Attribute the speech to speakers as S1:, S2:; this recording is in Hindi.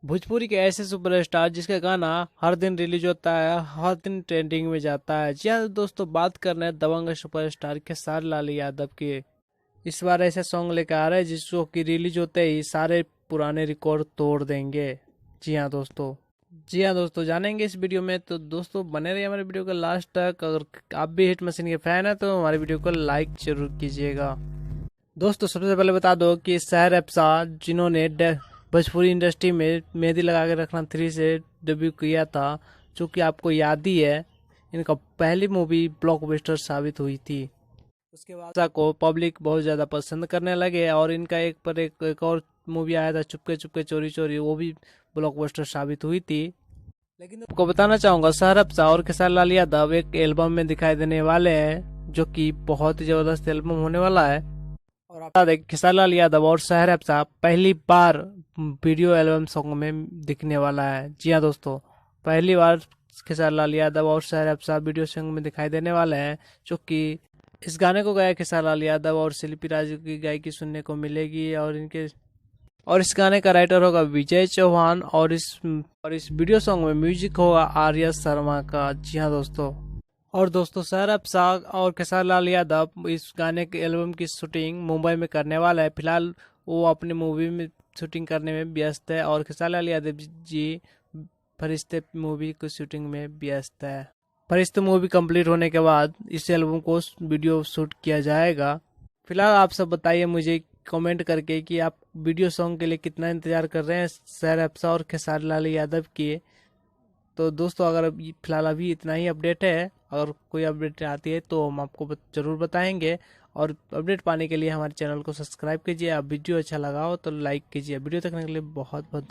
S1: भोजपुरी के ऐसे सुपरस्टार जिसका गाना हर दिन रिलीज होता है, हर दिन ट्रेंडिंग में जाता है। जी हाँ दोस्तों, बात कर रहे हैं दबंग सुपरस्टार खेसारी लाल यादव की। इस बार ऐसे सॉन्ग लेकर आ रहे हैं जिसको कि रिलीज होते ही सारे पुराने रिकॉर्ड तोड़ देंगे। जी हाँ दोस्तों, जी हाँ दोस्तों, जानेंगे इस वीडियो में। तो दोस्तों बने रहिए हमारे वीडियो को लास्ट तक। अगर आप भी हिट मशीन के फैन है तो हमारे वीडियो को लाइक जरूर कीजिएगा। दोस्तों सबसे पहले बता दो कि शाहिर अफसार जिन्होंने भोजपुरी इंडस्ट्री में मेहंदी लगा के रखना 3 से डेब्यू किया था, जो कि आपको याद ही है। इनका पहली मूवी ब्लॉकबस्टर साबित हुई थी। उसके बाद को पब्लिक बहुत ज़्यादा पसंद करने लगे और इनका एक और मूवी आया था चुपके चुपके चोरी चोरी, वो भी ब्लॉकबस्टर साबित हुई थी। लेकिन आपको बताना चाहूँगा, शाहिर अफसार और खेसारी लाल यादव एक एल्बम में दिखाई देने वाले हैं, जो कि बहुत ही ज़बरदस्त एल्बम होने वाला है। और आप बता दें खेसारी लाल यादव और शाहिर अफसार पहली बार वीडियो एल्बम सॉन्ग में दिखने वाला है। जी हाँ दोस्तों, पहली बार खेसारी लाल यादव और शाहिर अफसार वीडियो सॉन्ग में दिखाई देने वाले हैं, जो कि इस गाने को गाया खेसारी लाल यादव और शिल्पी राजू की गायकी सुनने को मिलेगी। और इस गाने का राइटर होगा विजय चौहान और इस वीडियो सॉन्ग में म्यूजिक होगा आर्या शर्मा का। जी हाँ दोस्तों, और दोस्तों शाहिर अफसार और खेसारी लाल यादव इस गाने के एल्बम की शूटिंग मुंबई में करने वाला है। फिलहाल वो अपनी मूवी में शूटिंग करने में व्यस्त है और खेसारी लाल यादव जी फरिश्ते मूवी की शूटिंग में व्यस्त है। फरिश्ते मूवी कंप्लीट होने के बाद इस एल्बम को वीडियो शूट किया जाएगा। फिलहाल आप सब बताइए मुझे कमेंट करके कि आप वीडियो सॉन्ग के लिए कितना इंतजार कर रहे हैं शाहिर अफसार और खेसारी लाल यादव की। तो दोस्तों अगर फिलहाल अभी इतना ही अपडेट है, अगर कोई अपडेट आती है तो हम आपको जरूर बताएंगे। और अपडेट पाने के लिए हमारे चैनल को सब्सक्राइब कीजिए। आप वीडियो अच्छा लगा हो तो लाइक कीजिए। वीडियो देखने के लिए बहुत बहुत